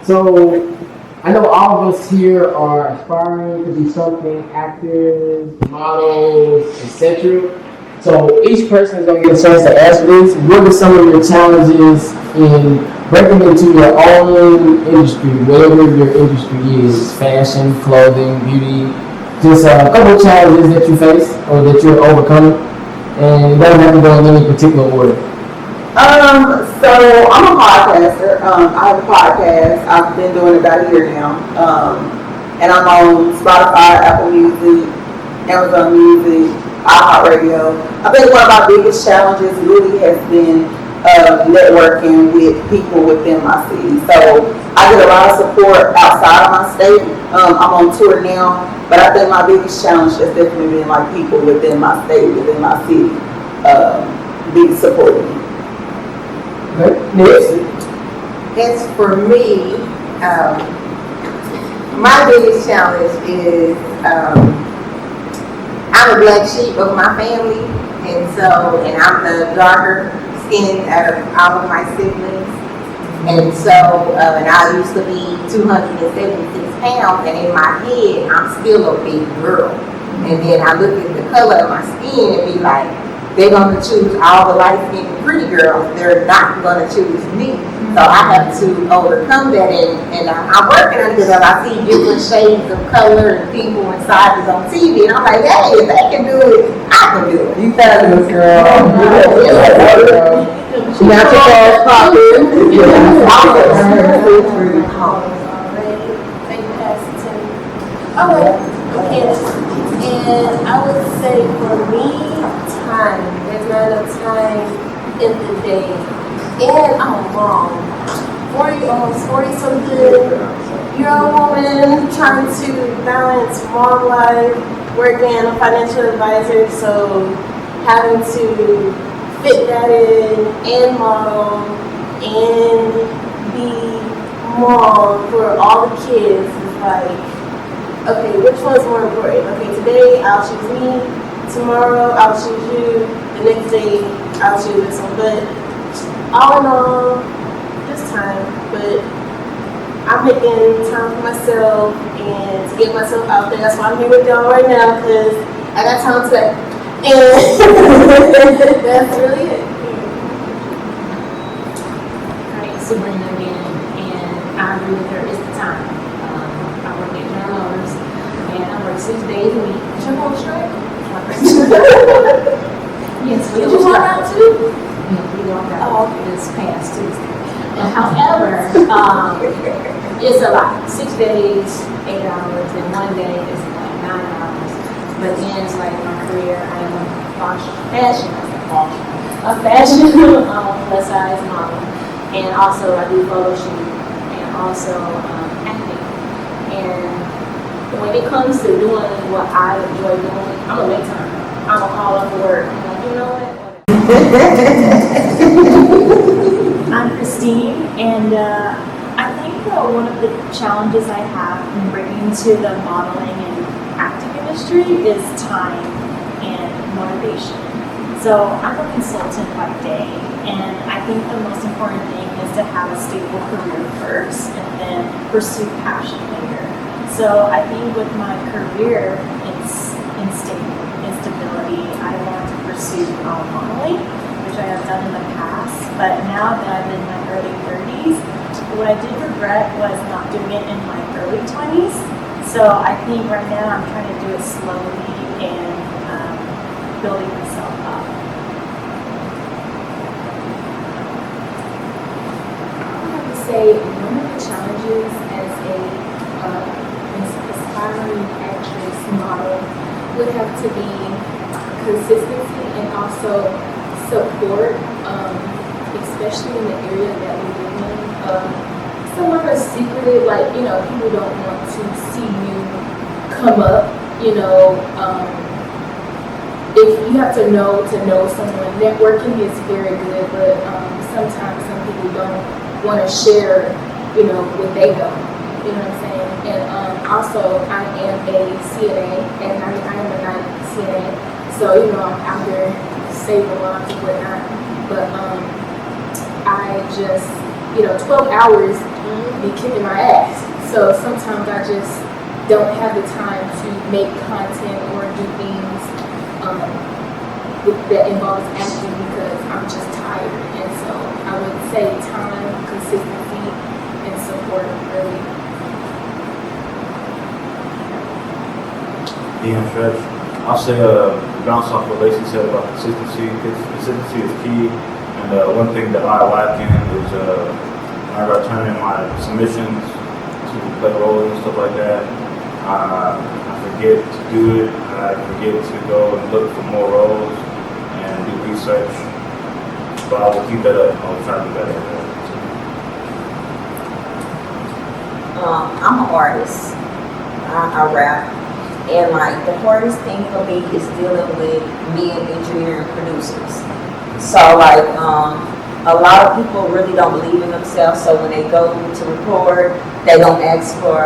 So I know all of us here are aspiring to be something, actors, models, etc. So each person is going to get a chance to answer this. What are some of your challenges in breaking into your own industry, whatever your industry is, fashion, clothing, beauty, just a couple of challenges that you face or that you're overcoming, and it doesn't have to go in any particular order. So I'm a podcaster. I have a podcast. I've been doing it about a year now. And I'm on Spotify, Apple Music, Amazon Music, iHeartRadio. I think one of my biggest challenges really has been networking with people within my city. So I get a lot of support outside of my state. I'm on tour now, but I think my biggest challenge has definitely been like people within my state, within my city, being supporting me. Okay. Next. As for me, my biggest challenge is I'm a black sheep of my family, and I'm the darker skinned out of all of my siblings. And I used to be 276 pounds, and in my head, I'm still a big girl. And then I look at the color of my skin and be like, they're going to choose all the light-skinned pretty girls. They're not going to choose me. So I have to overcome that. And I'm working on it because I see different shades of color and people and sizes on TV. And I'm like, hey, if they can do it, I can do it. You fabulous, girl. She got your ass popping. And I would say for me, time. There's not enough time in the day. And I'm a mom. 40 something year old woman trying to balance mom life, working a financial advisor, so having to fit that in and model and be mom for all the kids is like, okay, which one's more important? Okay, today I'll choose me. Tomorrow I'll choose you. The next day I'll choose this one. But all in all, just time. But I'm making time for myself and to get myself out there. That's why I'm here with y'all right now, because I got time today. And that's really it. Hi, Sabrina again, and I agree with her. It's the time. I work at General Motors, and I work 6 days a week. Is your whole strike? Yes, we Did you walk out too? Yeah, we walked out. Oh, okay. This past Tuesday. However, it's a lot. 6 days, 8 hours, and 1 day is like 9 hours. But then it's like my career. I am a fashion plus size model, and also I do photo shoot, and also acting. And when it comes to doing what I enjoy doing, I'm gonna make time. I'm gonna call up for work. I'm like, you know what? I'm Christine, and I think one of the challenges I have in breaking into the modeling and acting industry is time and motivation. So I'm a consultant by day, and I think the most important thing is to have a stable career first and then pursue passion later. So I think with my career, it's instability. I want to pursue modeling, which I have done in the past, but now that I'm in my early 30s, what I did regret was not doing it in my early 20s. So I think right now I'm trying to do it slowly and building myself up. I have to say one of the challenges as a aspiring actress model would have to be consistency and also support, especially in the area that we live in. Some are secretive, like, people don't want to see you come up, if you have to know someone. Networking is very good, but sometimes some people don't want to share, what they know. You know what I'm saying? And also, I am a CNA, and I am a night CNA. So, I'm out there saving lives and whatnot. But I just, 12 hours be kicking my ass. So sometimes I just don't have the time to make content or do things that involves acting because I'm just tired. And so I would say time, consistency, and support really. Ian Stretch. I'll say bounce off what Lacey said about consistency. Consistency is key, and one thing that I lack in is whenever I turn in my submissions to play roles and stuff like that, I forget to do it. I forget to go and look for more roles and do research. But I will keep that up. I will try to do better at that. I'm an artist. I rap. And like the hardest thing for me is dealing with being engineer and producers. So like a lot of people really don't believe in themselves. So when they go to record, they don't ask for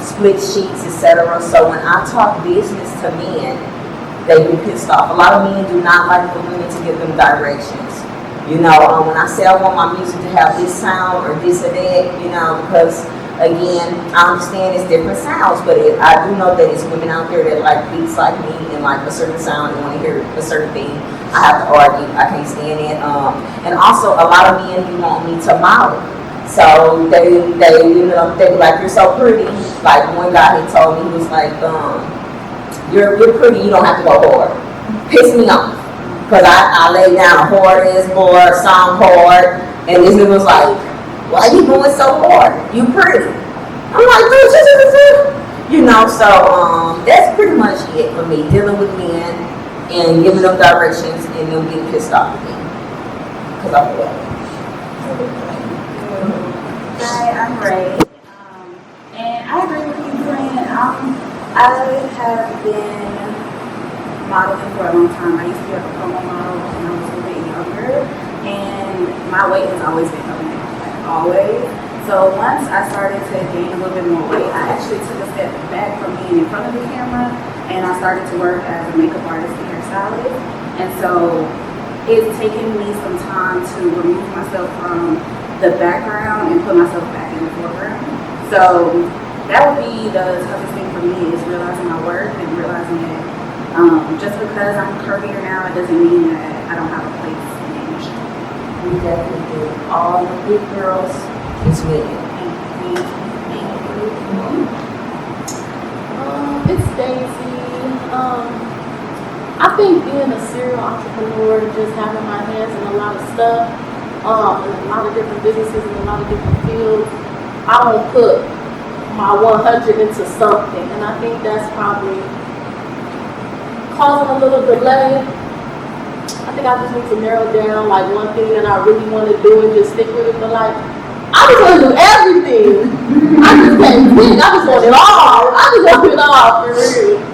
split sheets, etc. So when I talk business to men, they be pissed off. A lot of men do not like for women to give them directions. You know, when I say I want my music to have this sound or this or that, you know, because again, I understand it's different sounds, but I do know that it's women out there that like beats like me and like a certain sound and want to hear a certain thing. I have to argue. I can't stand it. And also, a lot of men do want me to model. So they you know, they be like, you're so pretty. Like one guy he told me, he was like, you're pretty, you don't have to go hard. Piss me off. Because I laid down a hard ass bar, song hard, and this nigga was like, why you going so hard? You pretty. I'm like, you know, so that's pretty much it for me, dealing with men and giving them directions and them getting pissed off at me. Because I feel Hi, I'm Ray. And I agree with you, Brent. I have been modeling for a long time. I used to be a promo model when I was a little bit younger, and my weight has always been coming down, like always. So once I started to gain a little bit more weight, I actually took a step back from being in front of the camera, and I started to work as a makeup artist and hairstylist. And so it's taken me some time to remove myself from the background and put myself back in the foreground. So that would be the toughest thing for me, is realizing my worth and realizing that just because I'm curvier now, it doesn't mean that I don't have a place in the industry. we definitely do. All the big girls is with you. It's Daisy. I think being a serial entrepreneur, just having my hands in a lot of stuff, in a lot of different businesses in a lot of different fields, I don't put my 100 into something, and I think that's probably causing a little delay. I think I just need to narrow down like one thing that I really want to do and just stick with it. But like, I just want to do everything. I just can't pick. I just want it all. I just want it all for real.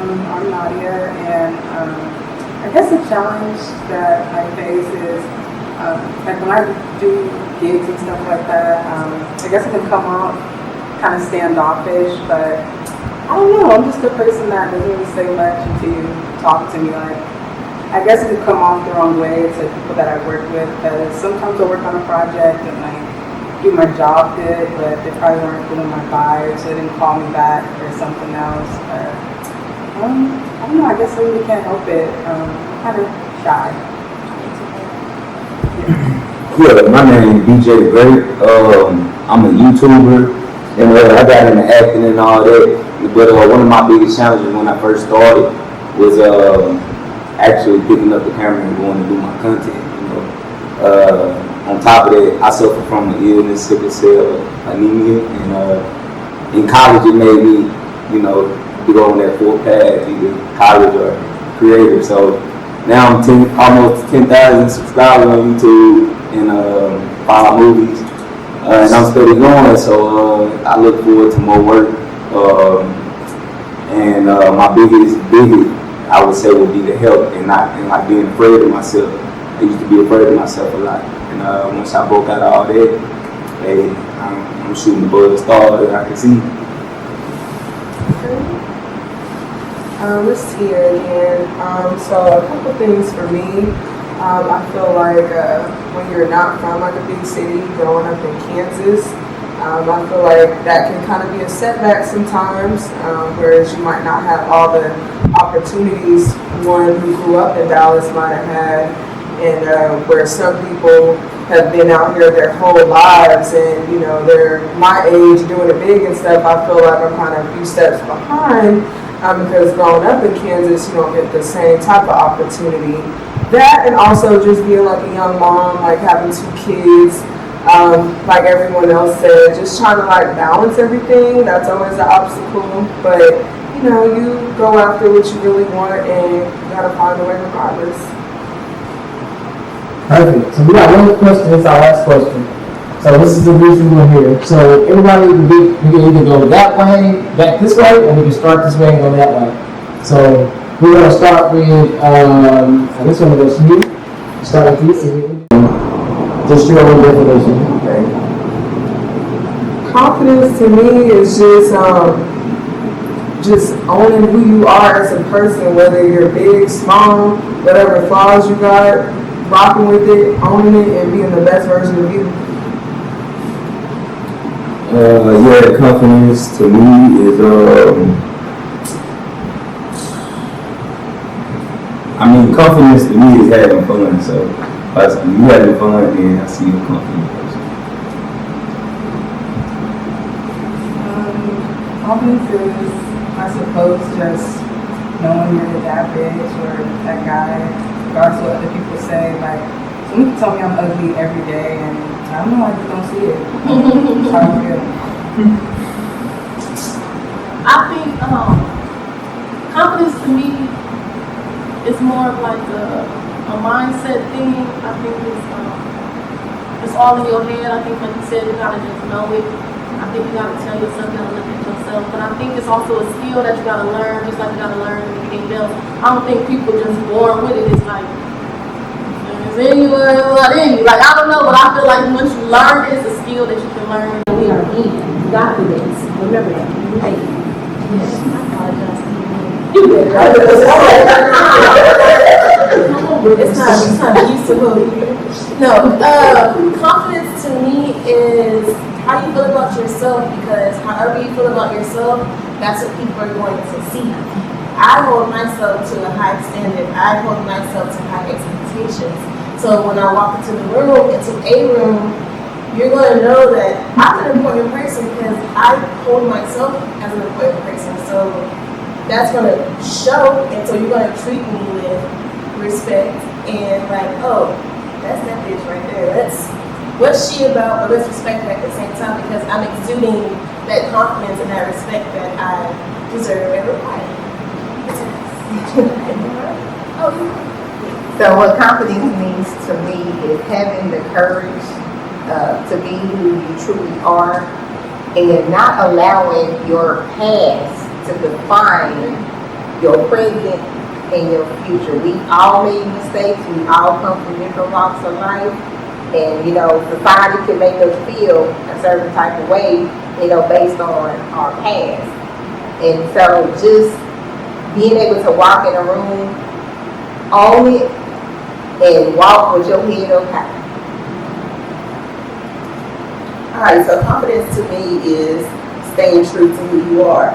I'm Nadia, and I guess the challenge that I face is like when I do gigs and stuff like that, I guess it can come off kind of standoffish, but I don't know, I'm just a person that doesn't really say much until you talk to me. Like, I guess it could come off the wrong way to people that I work with, because sometimes I work on a project and like do my job good, but they probably weren't feeling my vibe, so they didn't call me back or something else. But I don't know, I guess I really can't help it. I'm kind of shy. Yeah, my name is BJ the Great. I'm a YouTuber, and I got into acting and all that. But one of my biggest challenges when I first started was actually picking up the camera and going to do my content. You know, on top of that, I suffer from an illness, sickle cell anemia, and in college it made me, you know, to go on that full path, either college or creator. So now I'm almost 10,000 subscribers on YouTube and 5 movies, and I'm still going. So I look forward to more work. And my biggest, I would say, would be the help and like being afraid of myself. I used to be afraid of myself a lot, and once I broke out of all that, hey, I'm shooting above the stars that I can see. This is here again. So a couple things for me. I feel like when you're not from like a big city, growing up in Kansas, I feel like that can kind of be a setback sometimes, whereas you might not have all the opportunities one who grew up in Dallas might have had, and where some people have been out here their whole lives, and you know they're my age doing it big and stuff. I feel like I'm kind of a few steps behind because growing up in Kansas, you don't get the same type of opportunity. That and also just being like a young mom, like having 2 kids. Like everyone else said, just trying to like balance everything. That's always an obstacle, but you know, you go after what you really want, and you gotta find a way regardless. Perfect. So we got one question. It's our last question. So this is the reason we're here. So everybody we can either go that way, back this way, or we can start this way and go that way. So we're gonna start with I guess one of those you. Start with you. Just your own definition. Okay. Confidence to me is just owning who you are as a person, whether you're big, small, whatever flaws you got, rocking with it, owning it, and being the best version of you. Yeah, confidence to me is confidence to me is having fun. So if you having fun, then I see you confident person. Confidence is, I suppose, just knowing you're that bitch or that guy, regardless of what other people say. Like, some people tell me I'm ugly every day, and I don't know, I just don't see it. That's how I feel. I think confidence to me is more of like a mindset thing. I think it's all in your head. I think, like you said, you gotta just know it. I think you gotta tell yourself, you gotta look at yourself. But I think it's also a skill that you gotta learn, just like you gotta learn anything else. I don't think people just born with it. It's like it's in you or it's not in you. Like I don't know, but I feel like once you learn it, it's a skill that you can learn. We are in confidence. Remember that. Right. Yes. I apologize to you. You did. It's not used to moving. No, confidence to me is how you feel about yourself, because however you feel about yourself, that's what people are going to see. I hold myself to a high standard. I hold myself to high expectations. So when I walk into a room, you're going to know that I'm an important person because I hold myself as an important person. So that's going to show, and so you're going to treat me with respect and like, oh, that's that bitch right there. What's she about, but let's respect her at the same time because I'm exuding that confidence and that respect that I deserve and require. So what confidence means to me is having the courage to be who you truly are and not allowing your past to define your present and your future. We all made mistakes. We all come from different walks of life. And, you know, society can make us feel a certain type of way, you know, based on our past. And so just being able to walk in a room, own it, and walk with your head up high. Alright, so confidence to me is staying true to who you are.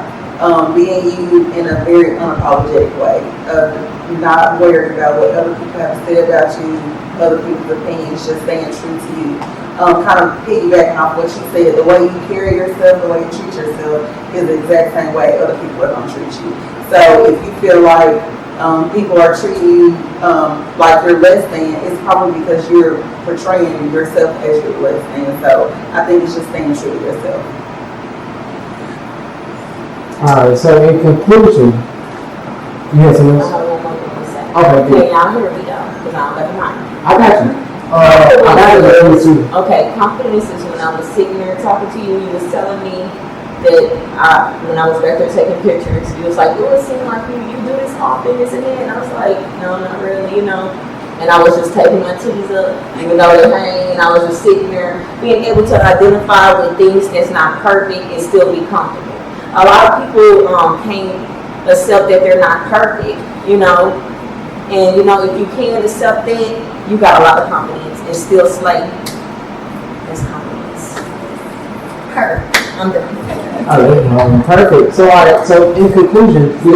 Being you in a very unapologetic way. Not worried about what other people have to say about you, other people's opinions, just staying true to you. Kind of piggybacking off what you said, the way you carry yourself, the way you treat yourself is the exact same way other people are going to treat you. So if you feel like people are treating you like you're less than, it's probably because you're portraying yourself as you're less than. So I think it's just staying true to yourself. Alright, so in conclusion, you had something else? one more thing to say. Okay, good. Can y'all hear me though? Because I don't let them mind. I got you. I got it too. Okay, confidence is when I was sitting there talking to you, you was telling me that when I was back there taking pictures, you was like, it seems like you do this often, this and that. And I was like, no, not really, you know. And I was just taking my titties up, even though they hang, and I was just sitting there being able to identify with things that's not perfect and still be comfortable. A lot of people can't accept that they're not perfect, you know. And you know, if you can accept that, you got a lot of confidence and still slay. That's confidence. I'm done. All right, perfect. So, all right. So, in conclusion, we got